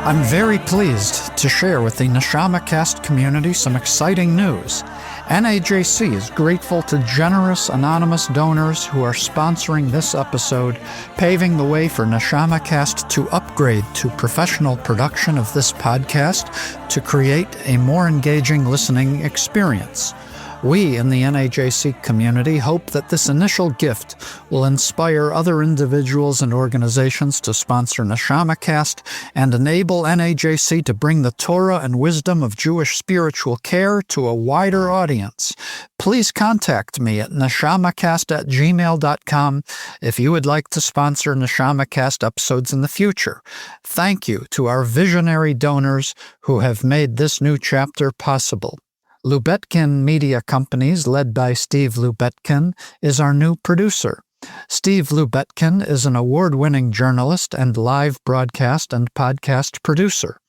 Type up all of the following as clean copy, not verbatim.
I'm very pleased to share with the Neshama Cast community some exciting news. NAJC is grateful to generous anonymous donors who are sponsoring this episode, paving the way for Neshama Cast to upgrade to professional production of this podcast to create a more engaging listening experience. We in the NAJC community hope that this initial gift will inspire other individuals and organizations to sponsor Neshama Cast and enable NAJC to bring the Torah and wisdom of Jewish spiritual care to a wider audience. Please contact me at neshamacast@gmail.com if you would like to sponsor Neshama Cast episodes in the future. Thank you to our visionary donors who have made this new chapter possible. Lubetkin Media Companies, led by Steve Lubetkin, is our new producer. Steve Lubetkin is an award-winning journalist and live broadcast and podcast producer.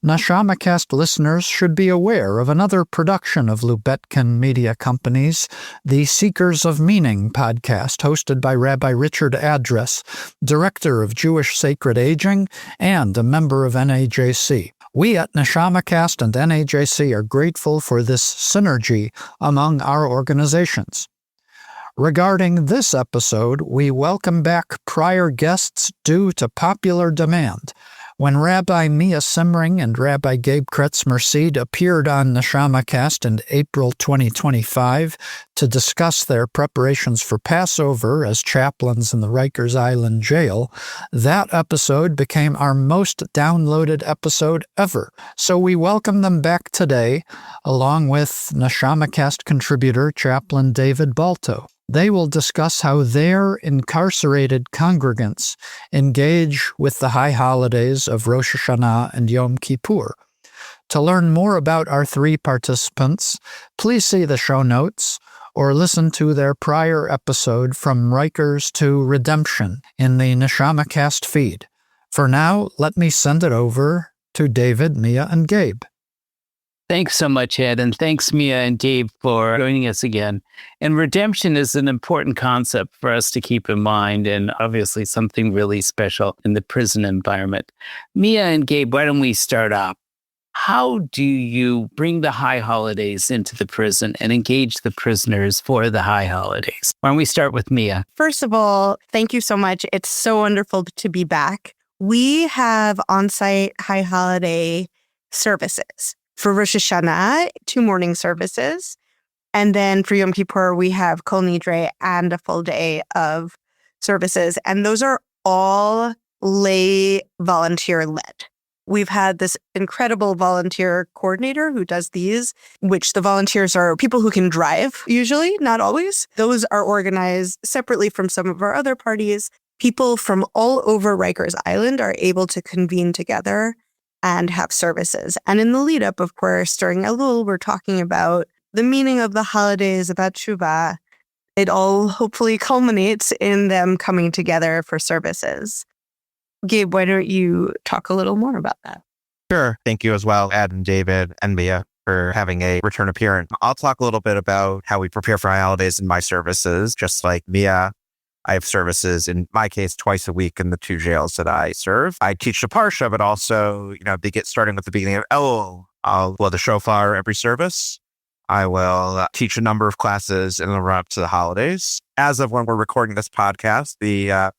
NeshamaCast listeners should be aware of another production of Lubetkin Media Companies, the Seekers of Meaning podcast, hosted by Rabbi Richard Address, director of Jewish Sacred Aging and a member of NAJC. We at NeshamaCast and NAJC are grateful for this synergy among our organizations. Regarding this episode, we welcome back prior guests due to popular demand. When Rabbi Mia Simring and Rabbi Gabe Kretzmer Seed appeared on Neshama Cast in April 2025 to discuss their preparations for Passover as chaplains in the Rikers Island jail, that episode became our most downloaded episode ever. So we welcome them back today, along with Neshama Cast contributor Chaplain David Balto. They will discuss how their incarcerated congregants engage with the high holidays of Rosh Hashanah and Yom Kippur. To learn more about our three participants, please see the show notes or listen to their prior episode From Rikers to Redemption in the Neshama Cast feed. For now, let me send it over to David, Mia, and Gabe. Thanks so much, Ed, and thanks, Mia and Gabe, for joining us again. And redemption is an important concept for us to keep in mind, and obviously something really special in the prison environment. Mia and Gabe, why don't we start off? How do you bring the high holidays into the prison and engage the prisoners for the high holidays? Why don't we start with Mia? First of all, thank you so much. It's so wonderful to be back. We have on-site high holiday services. For Rosh Hashanah, 2 morning services. And then for Yom Kippur, we have Kol Nidre and a full day of services. And those are all lay volunteer led. We've had this incredible volunteer coordinator who does these, which the volunteers are people who can drive, usually, not always. Those are organized separately from some of our other parties. People from all over Rikers Island are able to convene together and have services. And in the lead up, of course, during Elul, we're talking about the meaning of the holidays, about Teshuvah. It all hopefully culminates in them coming together for services. Gabe, why don't you talk a little more about that? Sure. Thank you as well, Ed and David and Mia, for having a return appearance. I'll talk a little bit about how we prepare for high holidays in my services. Just like Mia, I have services, in my case, twice a week in the 2 jails that I serve. I teach the Parsha, but also, they get starting with the beginning of Elul. I'll blow the shofar every service. I will teach a number of classes in the run-up to the holidays. As of when we're recording this podcast, the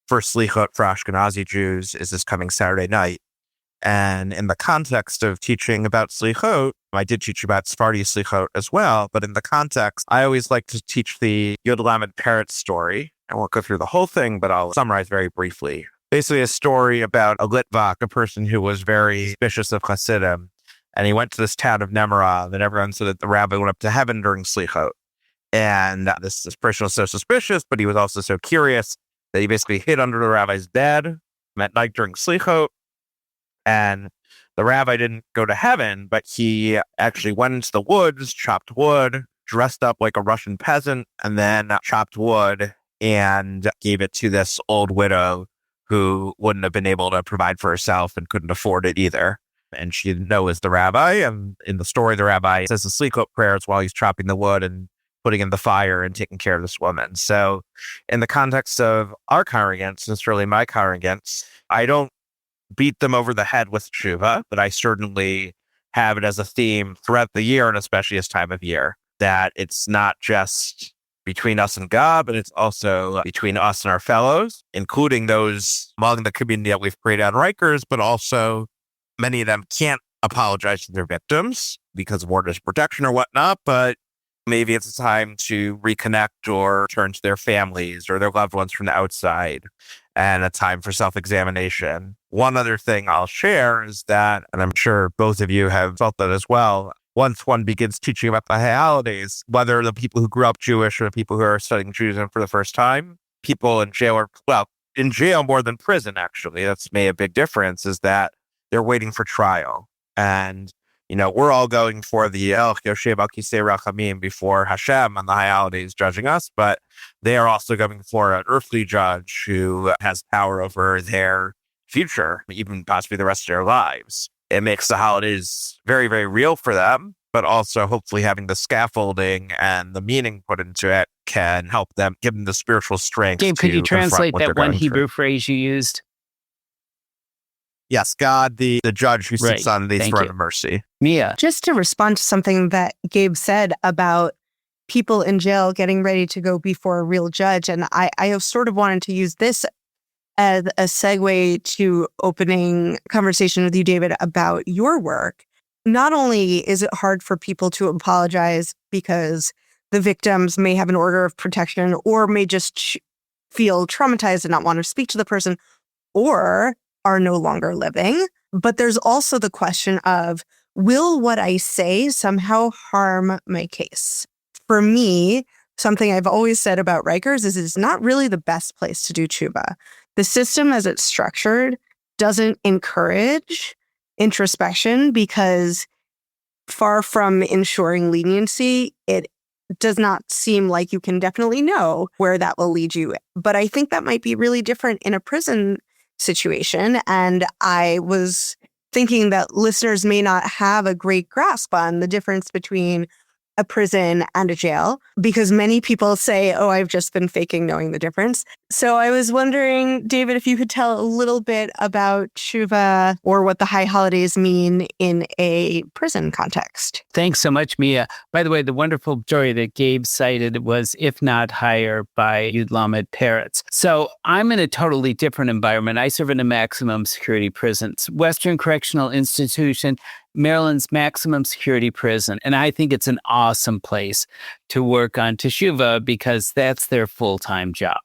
first Slichot for Ashkenazi Jews is this coming Saturday night. And in the context of teaching about Slichot, I did teach about Sephardi Slichot as well, but in the context, I always like to teach the Yod Lamed Parrot story. I won't go through the whole thing, but I'll summarize very briefly. Basically a story about a Litvak, a person who was very suspicious of Hasidim. And he went to this town of Nemarov, and everyone said that the rabbi went up to heaven during Slichot. And this person was so suspicious, but he was also so curious that he basically hid under the rabbi's bed at night during Slichot. And the rabbi didn't go to heaven, but he actually went into the woods, chopped wood, dressed up like a Russian peasant, and then chopped wood and gave it to this old widow who wouldn't have been able to provide for herself and couldn't afford it either. And she didn't know it was the rabbi. And in the story, the rabbi says the Slichot prayers while he's chopping the wood and putting in the fire and taking care of this woman. So in the context of our congregants, and it's really my congregants, I don't beat them over the head with Teshuvah, but I certainly have it as a theme throughout the year, and especially this time of year, that it's not just between us and God, but it's also between us and our fellows, including those among the community that we've created on Rikers, but also many of them can't apologize to their victims because of witness protection or whatnot, but maybe it's a time to reconnect or turn to their families or their loved ones from the outside, and a time for self-examination. One other thing I'll share is that, and I'm sure both of you have felt that as well, once one begins teaching about the high holidays, whether the people who grew up Jewish or the people who are studying Judaism for the first time, people in jail are, well, in jail more than prison, actually. That's made a big difference, is that they're waiting for trial. And, we're all going for the El Yoshev al Kisei Rachamim before Hashem on the high holidays judging us, but they are also going for an earthly judge who has power over their future, even possibly the rest of their lives. It makes the holidays very, very real for them, but also hopefully having the scaffolding and the meaning put into it can help them, give them the spiritual strength. Gabe, could you translate that one Hebrew through. phrase you used? Yes, God, the judge who sits on the throne of mercy. Mia. Just to respond to something that Gabe said about people in jail getting ready to go before a real judge, and I have sort of wanted to use this as a segue to opening conversation with you, David, about your work. Not only is it hard for people to apologize because the victims may have an order of protection or may just feel traumatized and not want to speak to the person, or are no longer living. But there's also the question of, will what I say somehow harm my case? For me, something I've always said about Rikers is it's not really the best place to do Teshuvah. The system as it's structured doesn't encourage introspection because far from ensuring leniency, it does not seem like you can definitely know where that will lead you. But I think that might be really different in a prison situation. And I was thinking that listeners may not have a great grasp on the difference between a prison and a jail, because many people say, oh, I've just been faking knowing the difference. So I was wondering, David, if you could tell a little bit about Teshuvah or what the high holidays mean in a prison context. Thanks so much, Mia. By the way, the wonderful story that Gabe cited was If Not Higher by Yud Lamed Peretz. So I'm in a totally different environment. I serve in a maximum security prison, Western Correctional Institution, Maryland's maximum security prison. And I think it's an awesome place to work on Teshuvah because that's their full-time job.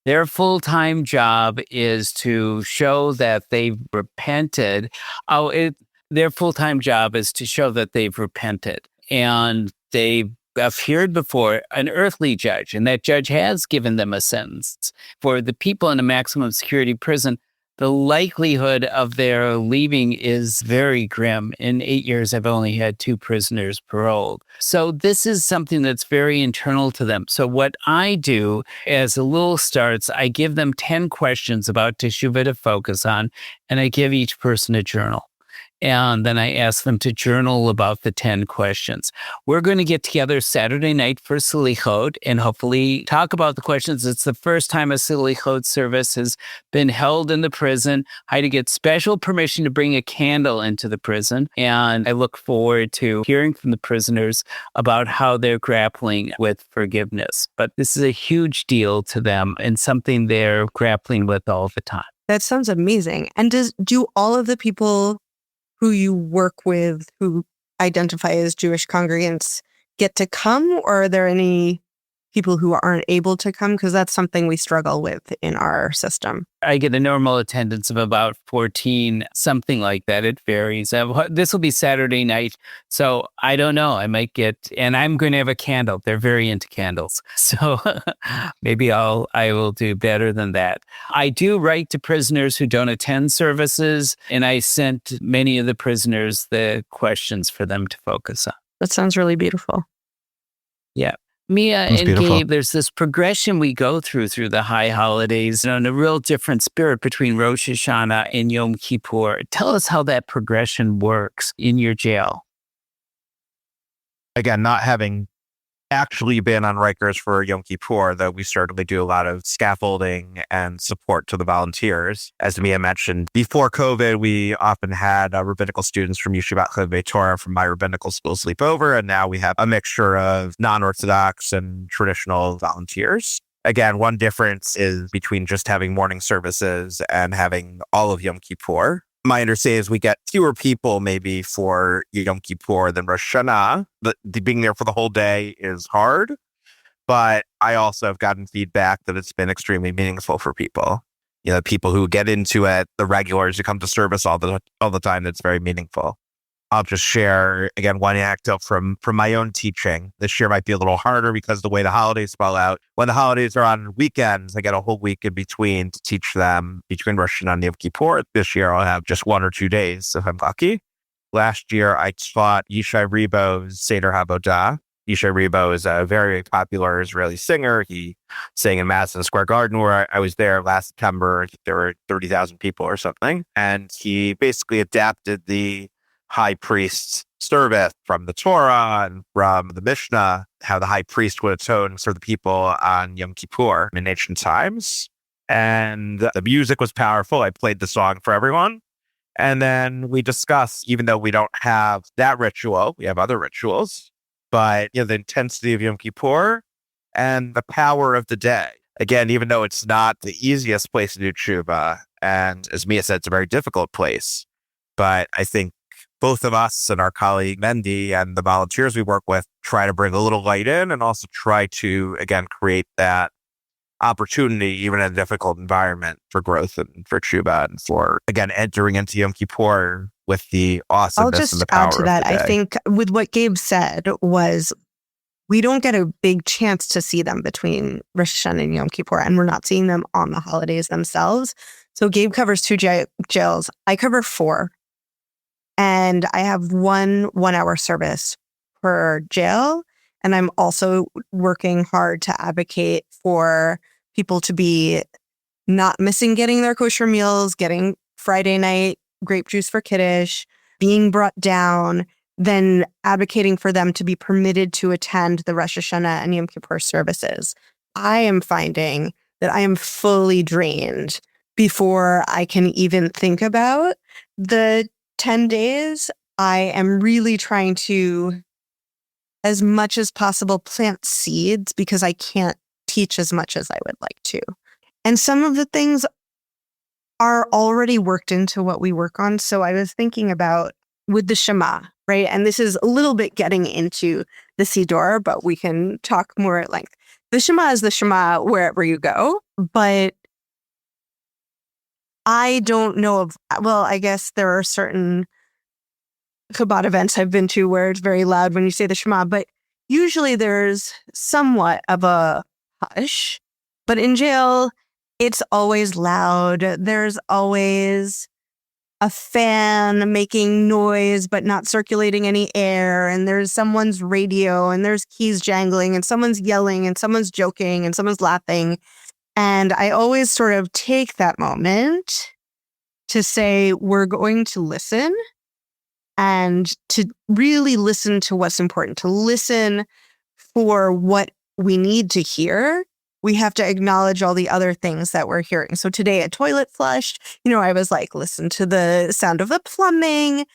Their full-time job is to show that they've repented. Their full-time job is to show that they've repented and they've appeared before an earthly judge, and that judge has given them a sentence. For the people in a maximum security prison, the likelihood of their leaving is very grim. In 8 years, I've only had 2 prisoners paroled. So this is something that's very internal to them. So what I do as a little starts, I give them 10 questions about Teshuvah to focus on, and I give each person a journal. And then I ask them to journal about the 10 questions. We're going to get together Saturday night for Selichot and hopefully talk about the questions. It's the first time a Selichot service has been held in the prison. I had to get special permission to bring a candle into the prison. And I look forward to hearing from the prisoners about how they're grappling with forgiveness. But this is a huge deal to them and something they're grappling with all the time. That sounds amazing. And do all of the people who you work with who identify as Jewish congregants get to come, or are there any people who aren't able to come? Because that's something we struggle with in our system. I get a normal attendance of about 14, something like that. It varies. This will be Saturday night, so I don't know. I might get, and I'm going to have a candle. They're very into candles, so maybe I will do better than that. I do write to prisoners who don't attend services, and I sent many of the prisoners the questions for them to focus on. That sounds really beautiful. Yeah. Mia and beautiful. Gabe, there's this progression we go through the high holidays and a real different spirit between Rosh Hashanah and Yom Kippur. Tell us how that progression works in your jail. Again, not having actually been on Rikers for Yom Kippur, though we certainly do a lot of scaffolding and support to the volunteers. As Mia mentioned, before COVID, we often had rabbinical students from Yeshivat Chovevei Torah from my rabbinical school sleep over, and now we have a mixture of non-Orthodox and traditional volunteers. Again, one difference is between just having morning services and having all of Yom Kippur. My understanding is we get fewer people maybe for Yom Kippur than Rosh Hashanah. But being there for the whole day is hard. But I also have gotten feedback that it's been extremely meaningful for people. People who get into it, the regulars who come to service all the time, that's very meaningful. I'll just share, again, one anecdote from my own teaching. This year might be a little harder because the way the holidays fall out. When the holidays are on weekends, I get a whole week in between to teach them between Rosh Hashanah and Yom Kippur. This year, I'll have just 1 or 2 days if I'm lucky. Last year, I taught Yishai Ribo's Seder HaBodah. Yishai Ribo is a very popular Israeli singer. He sang in Madison Square Garden where I was there last September. There were 30,000 people or something. And he basically adapted the high priest's service from the Torah and from the Mishnah, how the high priest would atone for the people on Yom Kippur in ancient times. And the music was powerful. I played the song for everyone. And then we discussed, even though we don't have that ritual, we have other rituals, but the intensity of Yom Kippur and the power of the day. Again, even though it's not the easiest place to do Teshuvah, and as Mia said, it's a very difficult place, but I think both of us and our colleague Mendy and the volunteers we work with try to bring a little light in and also try to, again, create that opportunity, even in a difficult environment, for growth and for Teshuvah and for, again, entering into Yom Kippur with the awesomeness and the power of the day. I'll just add to that. I think with what Gabe said was we don't get a big chance to see them between Rosh Hashanah and Yom Kippur, and we're not seeing them on the holidays themselves. So Gabe covers 2 jails. I cover 4. And I have 1 1-hour service per jail. And I'm also working hard to advocate for people to be not missing getting their kosher meals, getting Friday night grape juice for Kiddush, being brought down, then advocating for them to be permitted to attend the Rosh Hashanah and Yom Kippur services. I am finding that I am fully drained before I can even think about the 10 days. I am really trying to, as much as possible, plant seeds because I can't teach as much as I would like to. And some of the things are already worked into what we work on. So I was thinking about with the Shema, right? And this is a little bit getting into the Siddur, but we can talk more at length. The Shema is the Shema wherever you go, but I don't know of, I guess there are certain Chabad events I've been to where it's very loud when you say the Shema, but usually there's somewhat of a hush. But in jail, it's always loud. There's always a fan making noise, but not circulating any air. And there's someone's radio and there's keys jangling and someone's yelling and someone's joking and someone's laughing. And I always sort of take that moment to say, we're going to listen and to really listen to what's important, to listen for what we need to hear. We have to acknowledge all the other things that we're hearing. So today, a toilet flushed, I was like, listen to the sound of the plumbing,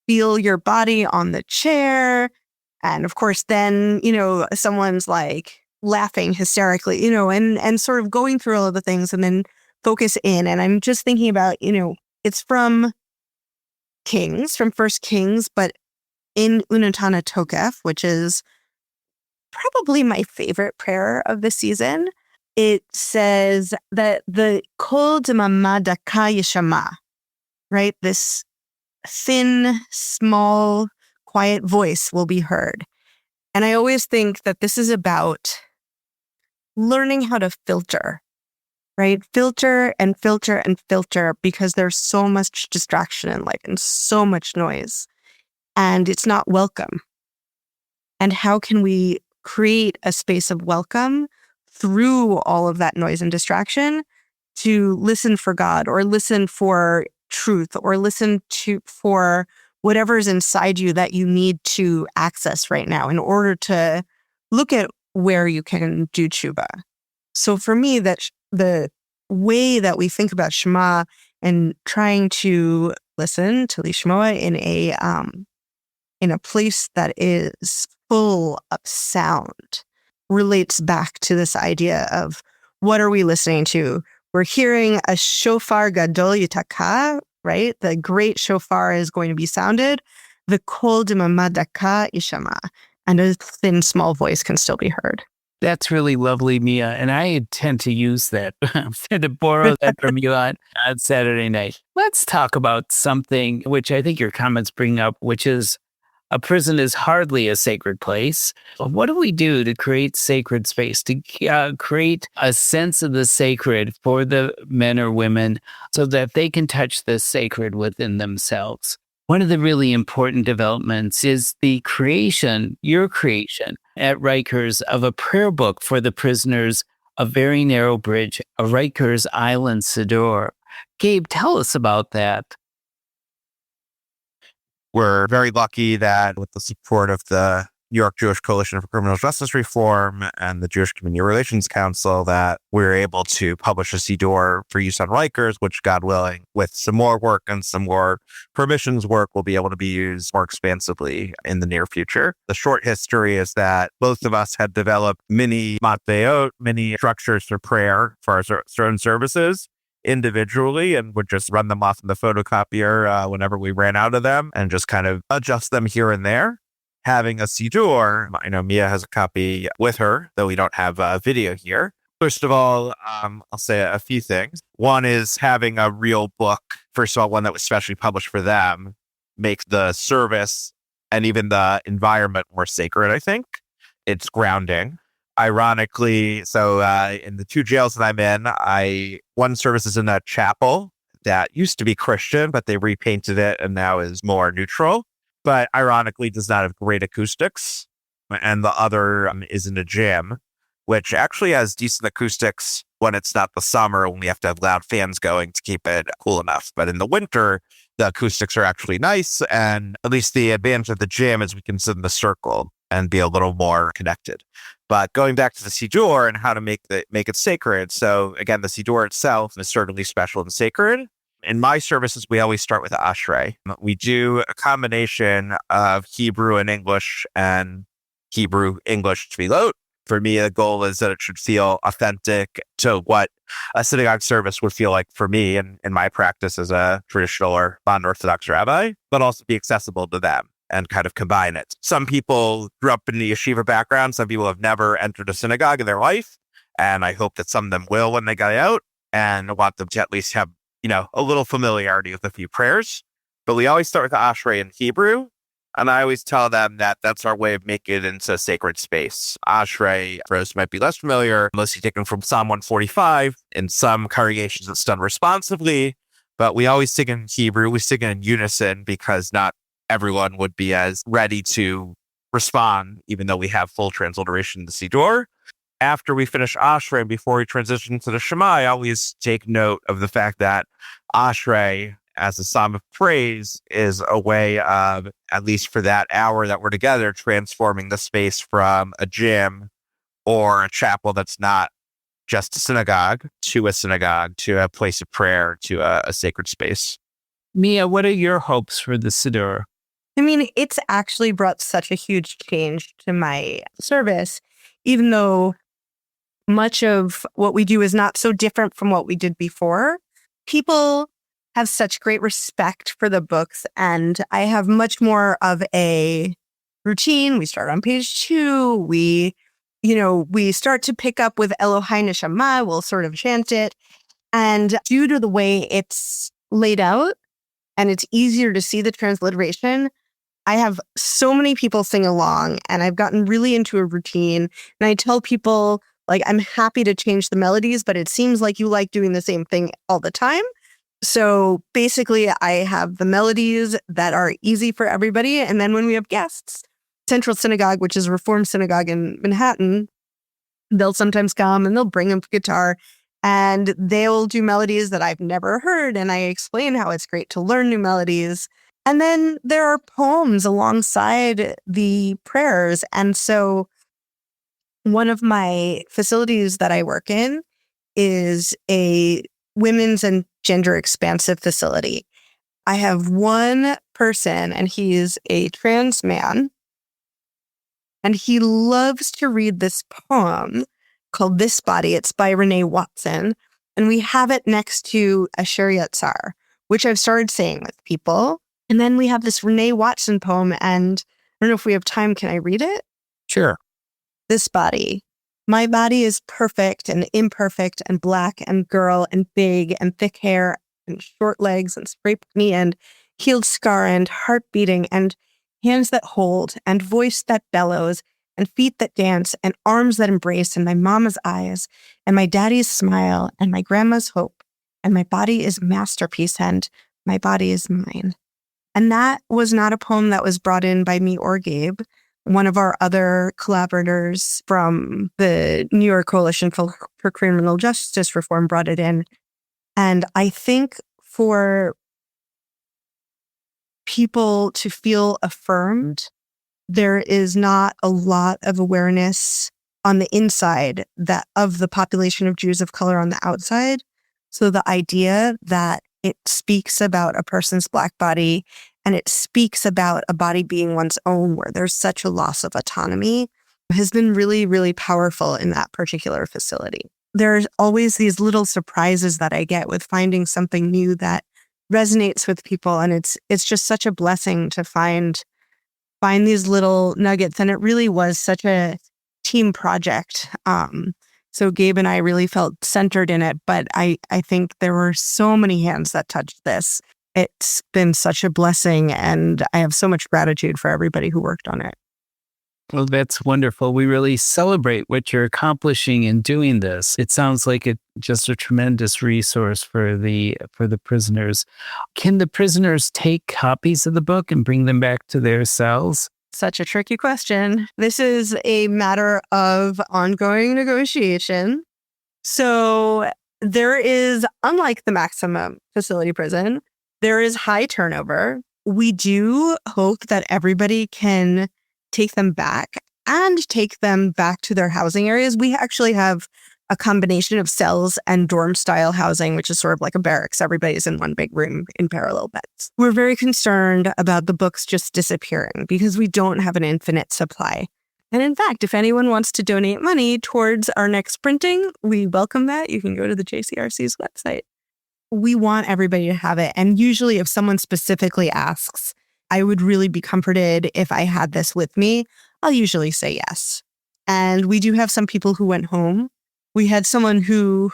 feel your body on the chair. And of course, then, someone's like laughing hysterically, and sort of going through all of the things and then focus in. And I'm just thinking about, it's from Kings, from First Kings, but in Unatana Tokef, which is probably my favorite prayer of the season, it says that the Kol Demama Daka Yeshama, right? This thin, small, quiet voice will be heard. And I always think that this is about learning how to filter, right? Filter and filter and filter, because there's so much distraction in life and so much noise, and it's not welcome. And how can we create a space of welcome through all of that noise and distraction to listen for God, or listen for truth, or listen for whatever is inside you that you need to access right now in order to look at where you can do tshuva. So for me, the way that we think about Shema and trying to listen to Lishmoa in a place that is full of sound relates back to this idea of what are we listening to? We're hearing a shofar gadol yitaka, right? The great shofar is going to be sounded. The kol demama daka ishama, and a thin, small voice can still be heard. That's really lovely, Mia. And I tend to use that, to borrow that from you on Saturday night. Let's talk about something which I think your comments bring up, which is a prison is hardly a sacred place. What do we do to create sacred space, to create a sense of the sacred for the men or women so that they can touch the sacred within themselves? One of the really important developments is the creation, your creation at Rikers, of a prayer book for the prisoners, A Very Narrow Bridge, a Rikers Island Siddur. Gabe, tell us about that. We're very lucky that with the support of the New York Jewish Coalition for Criminal Justice Reform and the Jewish Community Relations Council that we're able to publish a Siddur for use on Rikers, which, God willing, with some more work and some more permissions work, will be able to be used more expansively in the near future. The short history is that both of us had developed mini matbeot, mini structures for prayer for our certain services individually, and would just run them off in the photocopier whenever we ran out of them and just kind of adjust them here and there. Having a Siddur, I know Mia has a copy with her, though we don't have a video here. First of all, I'll say a few things. One is having a real book, first of all, one that was specially published for them, makes the service and even the environment more sacred, I think. It's grounding. Ironically, so in the two jails that I'm in, one service is in a chapel that used to be Christian, but they repainted it and now is more neutral, but ironically does not have great acoustics. And the other is in a gym, which actually has decent acoustics when it's not the summer, when we have to have loud fans going to keep it cool enough. But in the winter, the acoustics are actually nice. And at least the advantage of the gym is we can sit in the circle and be a little more connected. But going back to the Siddur and how to make it sacred. So again, the Siddur itself is certainly special and sacred. In my services, we always start with Ashrei. We do a combination of Hebrew and English English tefillot. For me, the goal is that it should feel authentic to what a synagogue service would feel like for me in my practice as a traditional or non-Orthodox rabbi, but also be accessible to them and kind of combine it. Some people grew up in the yeshiva background. Some people have never entered a synagogue in their life. And I hope that some of them will when they get out, and I want them to at least have, a little familiarity with a few prayers. But we always start with the Ashrei in Hebrew. And I always tell them that that's our way of making it into a sacred space. Ashrei, for those who might be less familiar, mostly taken from Psalm 145. In some congregations, it's done responsively, but we always sing in Hebrew. We sing in unison because not everyone would be as ready to respond, even though we have full transliteration in the Siddur. After we finish Ashrei, before we transition to the Shema, I always take note of the fact that Ashrei, as a psalm of praise, is a way of, at least for that hour that we're together, transforming the space from a gym or a chapel that's not just a synagogue to a place of prayer, to a sacred space. Mia, what are your hopes for the Siddur? I mean, it's actually brought such a huge change to my service, even though much of what we do is not so different from what we did before. People have such great respect for the books, and I have much more of a routine. We start on page 2. We start to pick up with Elohai Neshama. We'll sort of chant it. And due to the way it's laid out, and it's easier to see the transliteration, I have so many people sing along, and I've gotten really into a routine. And I tell people, I'm happy to change the melodies, but it seems like you like doing the same thing all the time. So basically, I have the melodies that are easy for everybody. And then when we have guests, Central Synagogue, which is a Reform synagogue in Manhattan, they'll sometimes come and they'll bring a guitar and they'll do melodies that I've never heard. And I explain how it's great to learn new melodies. And then there are poems alongside the prayers. And so One of my facilities that I work in is a women's and gender expansive facility. I have one person, and he's a trans man, and he loves to read this poem called This Body. It's by Renee Watson, and we have it next to a Shariatzar, which I've started saying with people. And then we have this Renee Watson poem, and I don't know if we have time. Can I read it? Sure. This body. My body is perfect and imperfect and black and girl and big and thick hair and short legs and scraped knee and healed scar and heart beating and hands that hold and voice that bellows and feet that dance and arms that embrace and my mama's eyes and my daddy's smile and my grandma's hope. And my body is masterpiece and my body is mine. And that was not a poem that was brought in by me or Gabe. One of our other collaborators from the New York Coalition for Criminal Justice Reform brought it in. And I think for people to feel affirmed, there is not a lot of awareness on the inside that of the population of Jews of color on the outside. So the idea that it speaks about a person's Black body and it speaks about a body being one's own, where there's such a loss of autonomy, has been really, really powerful in that particular facility. There's always these little surprises that I get with finding something new that resonates with people. And it's just such a blessing to find these little nuggets. And it really was such a team project. So Gabe and I really felt centered in it, but I think there were so many hands that touched this. It's been such a blessing, and I have so much gratitude for everybody who worked on it. Well, that's wonderful. We really celebrate what you're accomplishing in doing this. It sounds like just a tremendous resource for the prisoners. Can the prisoners take copies of the book and bring them back to their cells? Such a tricky question. This is a matter of ongoing negotiation. So there is, unlike the maximum facility prison, there is high turnover. We do hope that everybody can take them back and take them back to their housing areas. We actually have a combination of cells and dorm style housing, which is sort of like a barracks. Everybody's in one big room in parallel beds. We're very concerned about the books just disappearing because we don't have an infinite supply. And in fact, if anyone wants to donate money towards our next printing, we welcome that. You can go to the JCRC's website. We want everybody to have it. And usually if someone specifically asks, I would really be comforted if I had this with me, I'll usually say yes. And we do have some people who went home. We had someone who,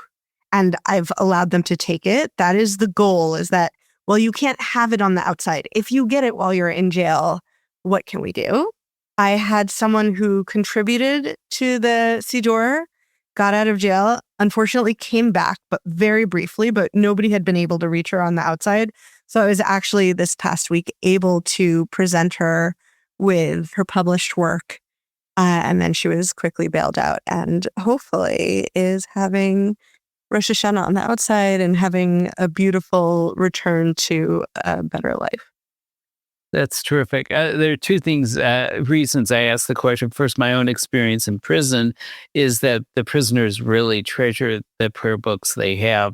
and I've allowed them to take it. That is the goal, is that, well, you can't have it on the outside. If you get it while you're in jail, what can we do? I had someone who contributed to the Siddur, got out of jail, unfortunately came back, but very briefly, but nobody had been able to reach her on the outside. So I was actually this past week able to present her with her published work. And then she was quickly bailed out and hopefully is having Rosh Hashanah on the outside and having a beautiful return to a better life. That's terrific. There are two reasons I asked the question. First, my own experience in prison is that the prisoners really treasure the prayer books they have.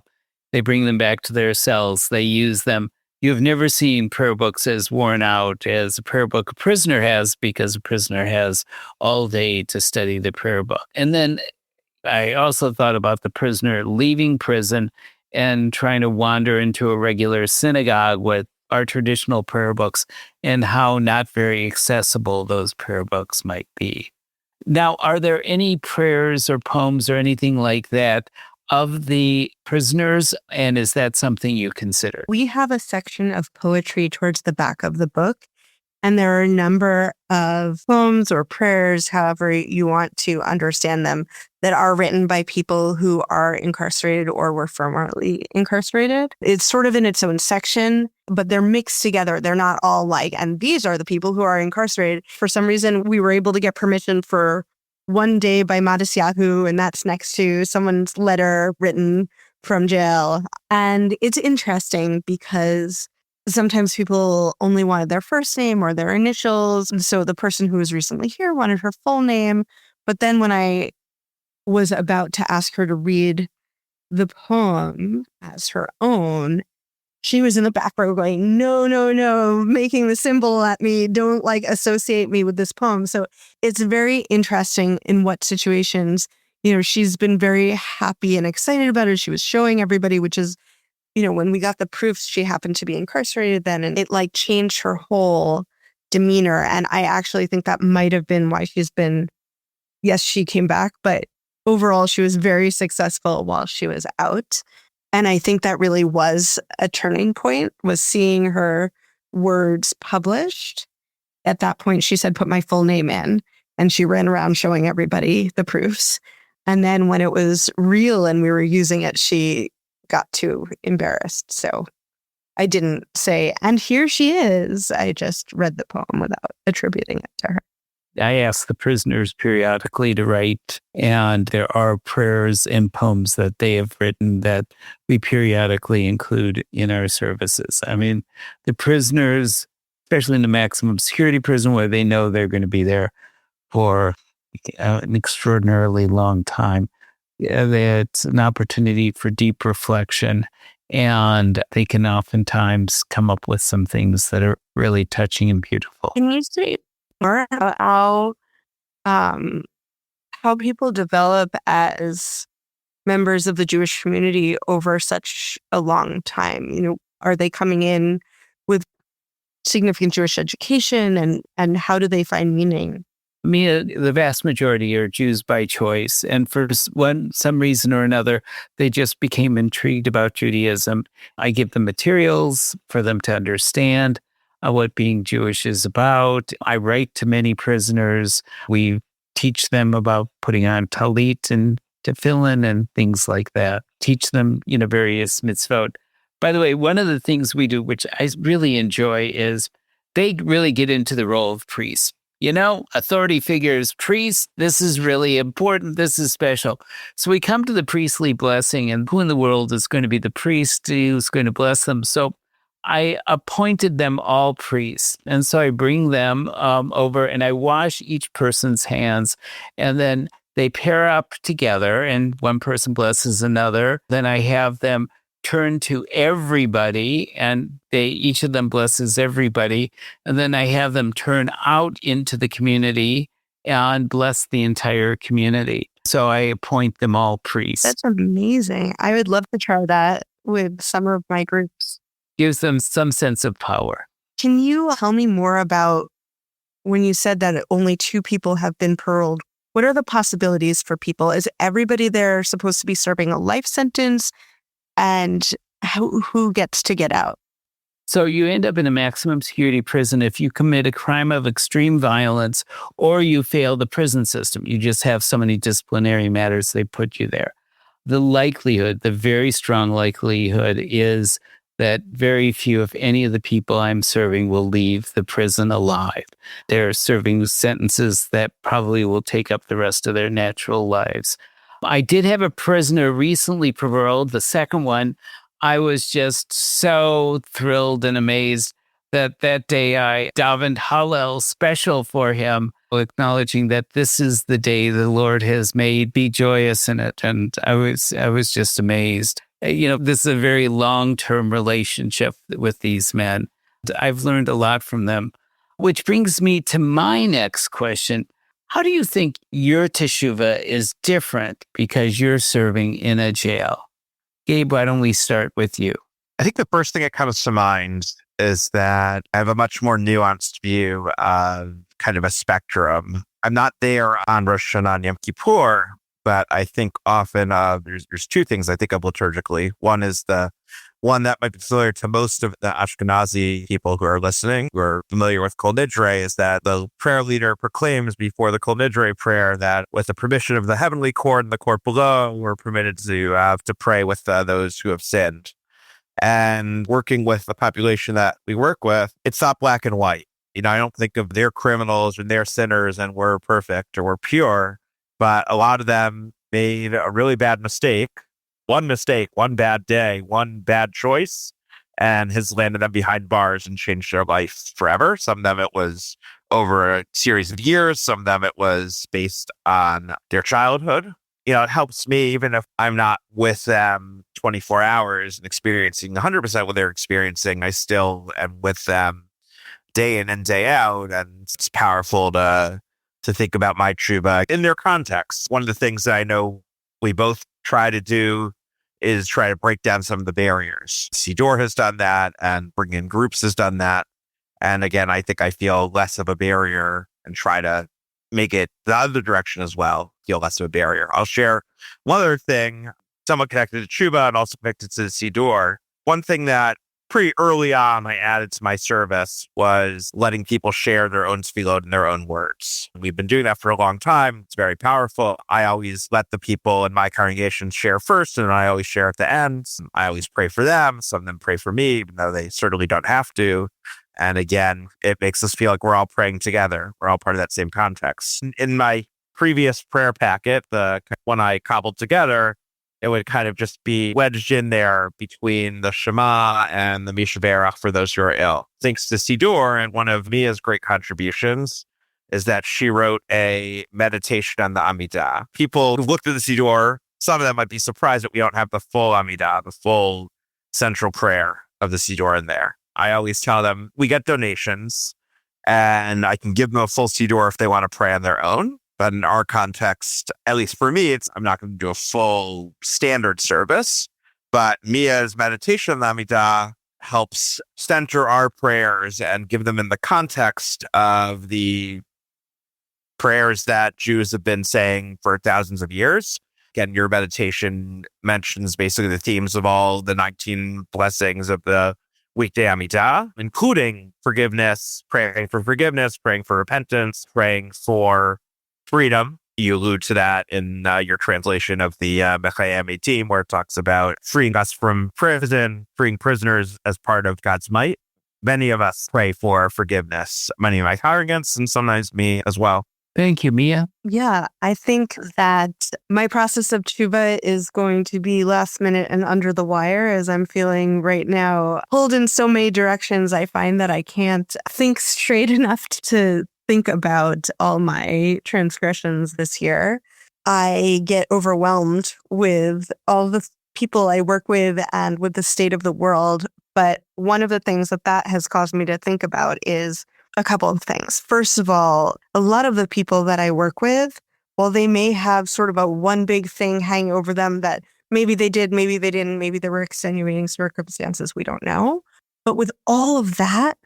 They bring them back to their cells. They use them. You've never seen prayer books as worn out as a prayer book a prisoner has, because a prisoner has all day to study the prayer book. And then I also thought about the prisoner leaving prison and trying to wander into a regular synagogue with our traditional prayer books and how not very accessible those prayer books might be. Now, are there any prayers or poems or anything like that of the prisoners, and is that something you consider? We have a section of poetry towards the back of the book, and there are a number of poems or prayers, however you want to understand them, that are written by people who are incarcerated or were formerly incarcerated. It's sort of in its own section, but they're mixed together. They're not all like, and these are the people who are incarcerated. For some reason, we were able to get permission for One Day by Matisyahu, and that's next to someone's letter written from jail. And it's interesting because sometimes people only wanted their first name or their initials. And so the person who was recently here wanted her full name. But then when I was about to ask her to read the poem as her own, she was in the back row going, no, no, no, making the symbol at me. Don't associate me with this poem. So it's very interesting in what situations, she's been very happy and excited about it. She was showing everybody, which is, when we got the proofs, she happened to be incarcerated then, and it changed her whole demeanor. And I actually think that might have been why yes, she came back, but overall, she was very successful while she was out. And I think that really was a turning point, was seeing her words published. At that point, she said, put my full name in. And she ran around showing everybody the proofs. And then when it was real and we were using it, she got too embarrassed. So I didn't say, and here she is. I just read the poem without attributing it to her. I ask the prisoners periodically to write, and there are prayers and poems that they have written that we periodically include in our services. I mean, the prisoners, especially in the maximum security prison where they know they're going to be there for an extraordinarily long time, it's an opportunity for deep reflection, and they can oftentimes come up with some things that are really touching and beautiful. Can you say more about how people develop as members of the Jewish community over such a long time? Are they coming in with significant Jewish education, and how do they find meaning? The vast majority are Jews by choice, and for some reason or another, they just became intrigued about Judaism. I give them materials for them to understand what being Jewish is about. I write to many prisoners. We teach them about putting on talit and tefillin and things like that. Teach them, various mitzvot. By the way, one of the things we do, which I really enjoy, is they really get into the role of priest. Authority figures, priest, this is really important. This is special. So we come to the priestly blessing, and who in the world is going to be the priest who's going to bless them? So I appointed them all priests. And so I bring them over and I wash each person's hands, and then they pair up together and one person blesses another. Then I have them turn to everybody and each of them blesses everybody. And then I have them turn out into the community and bless the entire community. So I appoint them all priests. That's amazing. I would love to try that with some of my groups. Gives them some sense of power. Can you tell me more about when you said that only 2 people have been paroled? What are the possibilities for people? Is everybody there supposed to be serving a life sentence? And who gets to get out? So you end up in a maximum security prison if you commit a crime of extreme violence or you fail the prison system. You just have so many disciplinary matters, they put you there. The very strong likelihood is that very few, if any, of the people I'm serving will leave the prison alive. They're serving sentences that probably will take up the rest of their natural lives. I did have a prisoner recently paroled, the second one. I was just so thrilled and amazed that day I davened Hallel special for him, acknowledging that this is the day the Lord has made, be joyous in it. And I was just amazed. This is a very long-term relationship with these men. I've learned a lot from them, which brings me to my next question. How do you think your teshuvah is different because you're serving in a jail? Gabe, why don't we start with you? I think the first thing that comes to mind is that I have a much more nuanced view of kind of a spectrum. I'm not there on Rosh Hashanah and Yom Kippur, but I think often there's 2 things I think of liturgically. One is the one that might be familiar to most of the Ashkenazi people who are listening, who are familiar with Kol Nidre, is that the prayer leader proclaims before the Kol Nidre prayer that with the permission of the heavenly court and the court below, we're permitted to pray with those who have sinned. And working with the population that we work with, it's not black and white. I don't think of their criminals and their sinners and we're perfect or we're pure, but a lot of them made a really bad mistake, one bad day, one bad choice, and has landed them behind bars and changed their life forever. Some of them it was over a series of years. Some of them it was based on their childhood. It helps me, even if I'm not with them 24 hours and experiencing 100% what they're experiencing, I still am with them day in and day out. And it's powerful to think about my Teshuvah in their context. One of the things that I know we both try to do is try to break down some of the barriers. Siddur has done that, and bringing in groups has done that. And again, I think I feel less of a barrier and try to make it the other direction as well, feel less of a barrier. I'll share one other thing, somewhat connected to Teshuvah and also connected to the Siddur. One thing that pretty early on I added to my service was letting people share their own tefillot in their own words. We've been doing that for a long time. It's very powerful. I always let the people in my congregation share first, and I always share at the end. I always pray for them. Some of them pray for me, even though they certainly don't have to. And again, it makes us feel like we're all praying together. We're all part of that same context. In my previous prayer packet, the one I cobbled together, it would kind of just be wedged in there between the Shema and the Mishaberach for those who are ill. Thanks to Siddur, and one of Mia's great contributions is that she wrote a meditation on the Amidah. People who've looked at the Siddur, some of them might be surprised that we don't have the full Amidah, the full central prayer of the Siddur in there. I always tell them we get donations and I can give them a full Siddur if they want to pray on their own. But in our context, at least for me, I'm not going to do a full standard service. But Mia's meditation on the Amidah helps center our prayers and give them in the context of the prayers that Jews have been saying for thousands of years. Again, your meditation mentions basically the themes of all the 19 blessings of the weekday Amidah, including forgiveness, praying for repentance, praying for freedom. You allude to that in your translation of the Mechayem Eitim, where it talks about freeing us from prison, freeing prisoners as part of God's might. Many of us pray for forgiveness, many of my congregants, and sometimes me as well. Thank you, Mia. Yeah, I think that my process of Teshuvah is going to be last minute and under the wire, as I'm feeling right now pulled in so many directions. I find that I can't think straight enough to think about all my transgressions this year. I get overwhelmed with all the people I work with and with the state of the world. But one of the things that has caused me to think about is a couple of things. First of all, a lot of the people that I work with, while they may have sort of a one big thing hanging over them that maybe they did, maybe they didn't, maybe there were extenuating circumstances, we don't know. But with all of that,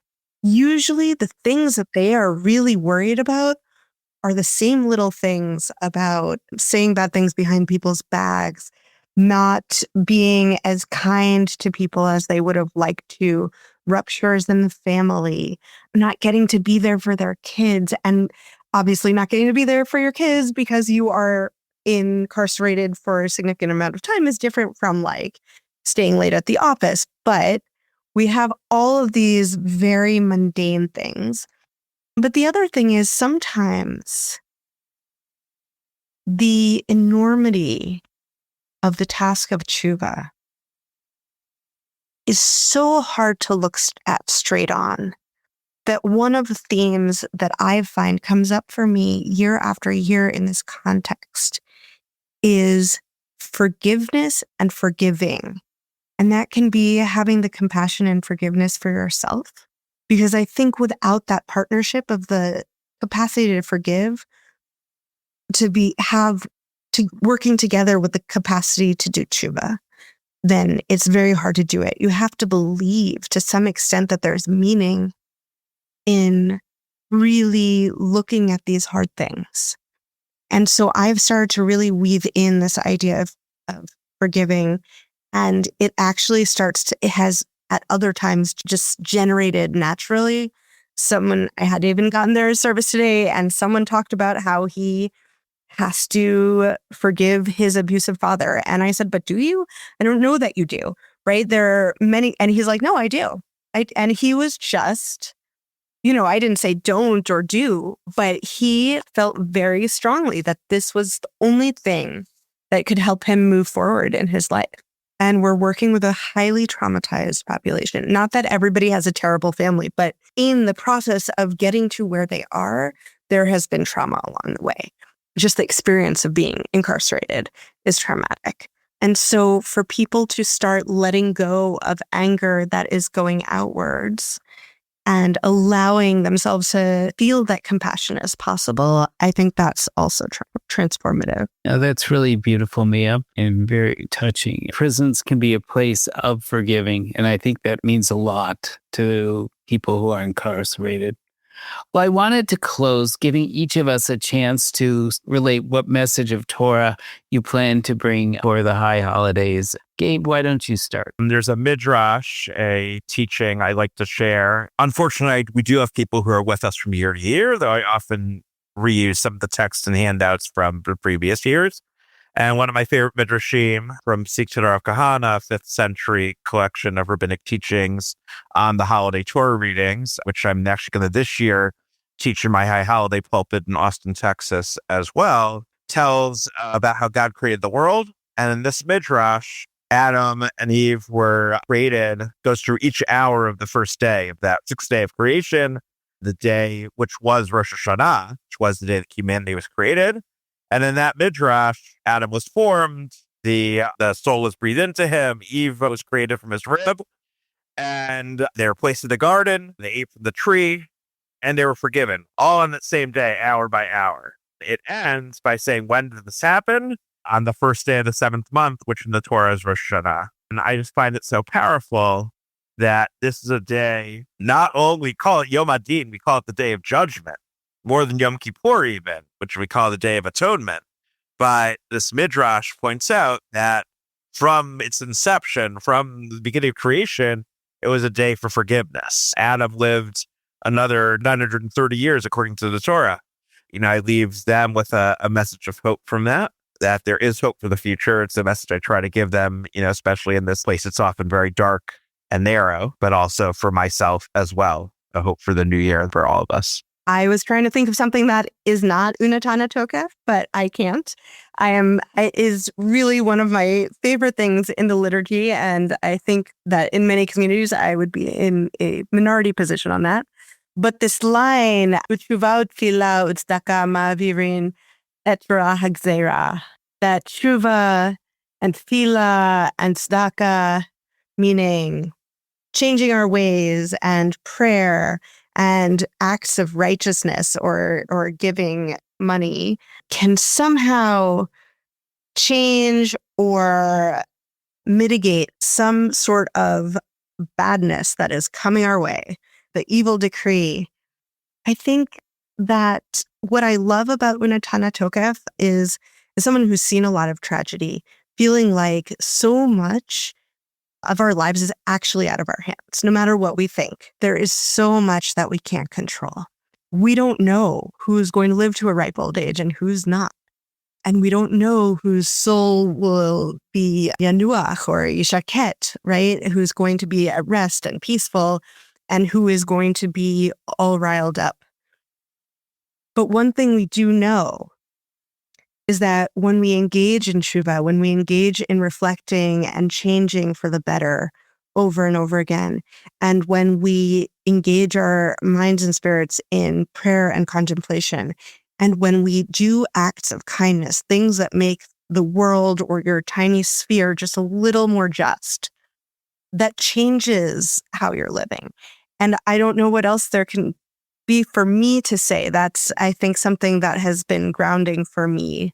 usually the things that they are really worried about are the same little things about saying bad things behind people's backs, not being as kind to people as they would have liked to, ruptures in the family, not getting to be there for their kids, and obviously not getting to be there for your kids because you are incarcerated for a significant amount of time is different from like staying late at the office. But we have all of these very mundane things. But the other thing is sometimes the enormity of the task of Teshuvah is so hard to look at straight on that one of the themes that I find comes up for me year after year in this context is forgiveness and forgiving. And that can be having the compassion and forgiveness for yourself. Because I think without that partnership of the capacity to forgive, to working together with the capacity to do Teshuvah, then it's very hard to do it. You have to believe to some extent that there's meaning in really looking at these hard things. And so I've started to really weave in this idea of forgiving, and it actually it has at other times just generated naturally. I had even gotten their service today, and someone talked about how he has to forgive his abusive father. And I said, but do you? I don't know that you do, right? There are many. And he's like, no, I do. And he was just, I didn't say don't or do, but he felt very strongly that this was the only thing that could help him move forward in his life. And we're working with a highly traumatized population. Not that everybody has a terrible family, but in the process of getting to where they are, there has been trauma along the way. Just the experience of being incarcerated is traumatic. And so for people to start letting go of anger that is going outwards and allowing themselves to feel that compassion is possible, I think that's also transformative. Now, that's really beautiful, Mia, and very touching. Prisons can be a place of forgiving, and I think that means a lot to people who are incarcerated. Well, I wanted to close giving each of us a chance to relate what message of Torah you plan to bring for the high holidays. Gabe, why don't you start? There's a midrash, a teaching I like to share. Unfortunately, we do have people who are with us from year to year, though I often reuse some of the texts and handouts from the previous years. And one of my favorite midrashim from Sikh-Tadar Kahana, 5th century collection of rabbinic teachings on the holiday Torah readings, which I'm actually going to this year teach in my high holiday pulpit in Austin, Texas as well, tells about how God created the world. And in this midrash, Adam and Eve were created, goes through each hour of the first day of that sixth day of creation, the day which was Rosh Hashanah, which was the day that humanity was created. And in that midrash, Adam was formed, the soul was breathed into him, Eve was created from his rib, and they were placed in the garden, they ate from the tree, and they were forgiven, all on the same day, hour by hour. It ends by saying, when did this happen? On the first day of the 7th month, which in the Torah is Rosh Hashanah. And I just find it so powerful that this is a day, not only we call it Yom HaDin, we call it the day of judgment, more than Yom Kippur even, which we call the Day of Atonement. But this midrash points out that from its inception, from the beginning of creation, it was a day for forgiveness. Adam lived another 930 years according to the Torah. I leave them with a message of hope from that there is hope for the future. It's a message I try to give them, especially in this place. It's often very dark and narrow, but also for myself as well, a hope for the new year for all of us. I was trying to think of something that is not Unatana Tokef, but I can't. It is really one of my favorite things in the liturgy. And I think that in many communities, I would be in a minority position on that. But this line, Teshuvah Tefillah U'Tzedakah Ma'avirin et Torah Hagzeira, that Teshuvah and Tefillah and Tzedakah, meaning changing our ways, and prayer and acts of righteousness or giving money can somehow change or mitigate some sort of badness that is coming our way, the evil decree. I think that what I love about Unatana Tokef is someone who's seen a lot of tragedy, feeling like so much of our lives is actually out of our hands. No matter what we think, there is so much that we can't control. We don't know who's going to live to a ripe old age and who's not. And we don't know whose soul will be yanuach or yishaket, right? Who's going to be at rest and peaceful, and who is going to be all riled up. But one thing we do know is that when we engage in Teshuvah, when we engage in reflecting and changing for the better over and over again, and when we engage our minds and spirits in prayer and contemplation, and when we do acts of kindness, things that make the world or your tiny sphere just a little more just, that changes how you're living. And I don't know what else there can be for me to say. That's, I think, something that has been grounding for me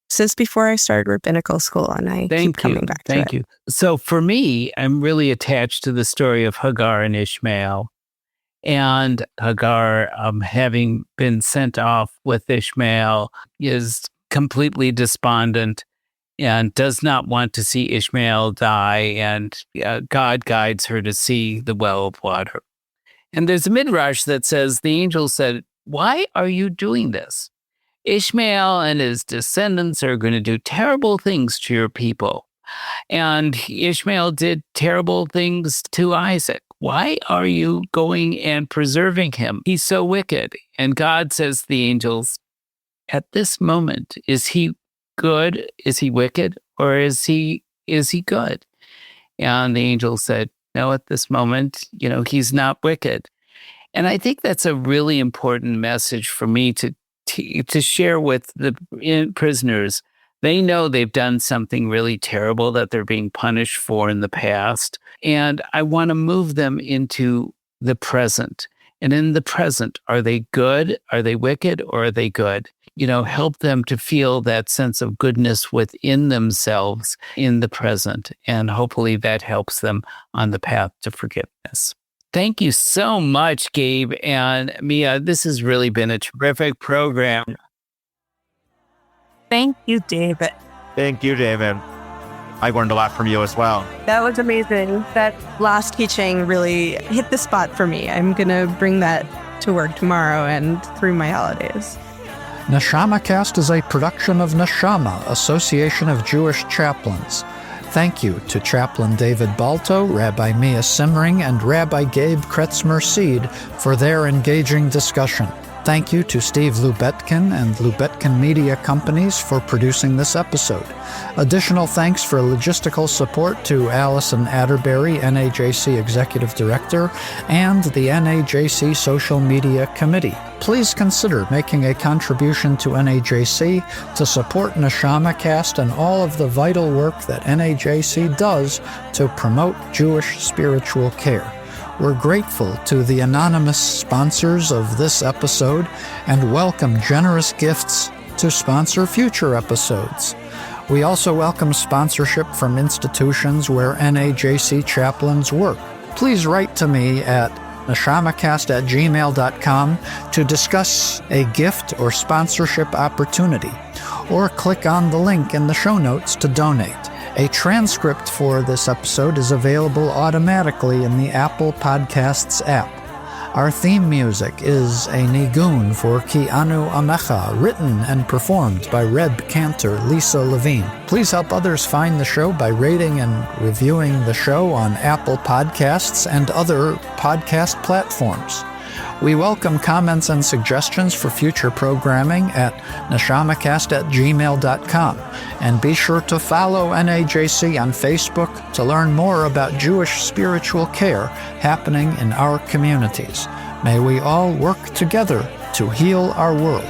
since before I started rabbinical school, and I keep coming back to it. Thank you. So for me, I'm really attached to the story of Hagar and Ishmael. And Hagar, having been sent off with Ishmael, is completely despondent and does not want to see Ishmael die. And God guides her to see the well of water. And there's a midrash that says the angel said, "Why are you doing this? Ishmael and his descendants are going to do terrible things to your people." And Ishmael did terrible things to Isaac. Why are you going and preserving him? He's so wicked. And God says to the angels, at this moment, is he good? Is he wicked? Or is he good? And the angel said, no, at this moment, he's not wicked. And I think that's a really important message for me to share with the prisoners. They know they've done something really terrible that they're being punished for in the past. And I want to move them into the present. And in the present, are they good? Are they wicked? Or are they good? Help them to feel that sense of goodness within themselves in the present. And hopefully that helps them on the path to forgiveness. Thank you so much, Gabe and Mia. This has really been a terrific program. Thank you, David. Thank you, David. I learned a lot from you as well. That was amazing. That last teaching really hit the spot for me. I'm going to bring that to work tomorrow and through my holidays. Neshama Cast is a production of Neshama, Association of Jewish Chaplains. Thank you to Chaplain David Balto, Rabbi Mia Simring, and Rabbi Gabe Kretzmer Seed for their engaging discussion. Thank you to Steve Lubetkin and Lubetkin Media Companies for producing this episode. Additional thanks for logistical support to Allison Atterbury, NAJC Executive Director, and the NAJC Social Media Committee. Please consider making a contribution to NAJC to support Neshama Cast and all of the vital work that NAJC does to promote Jewish spiritual care. We're grateful to the anonymous sponsors of this episode and welcome generous gifts to sponsor future episodes. We also welcome sponsorship from institutions where NAJC chaplains work. Please write to me at neshamacast@gmail.com to discuss a gift or sponsorship opportunity, or click on the link in the show notes to donate. A transcript for this episode is available automatically in the Apple Podcasts app. Our theme music is a nigun for Ki Anu Amecha, written and performed by Reb Cantor Lisa Levine. Please help others find the show by rating and reviewing the show on Apple Podcasts and other podcast platforms. We welcome comments and suggestions for future programming at neshamacast@gmail.com. And be sure to follow NAJC on Facebook to learn more about Jewish spiritual care happening in our communities. May we all work together to heal our world.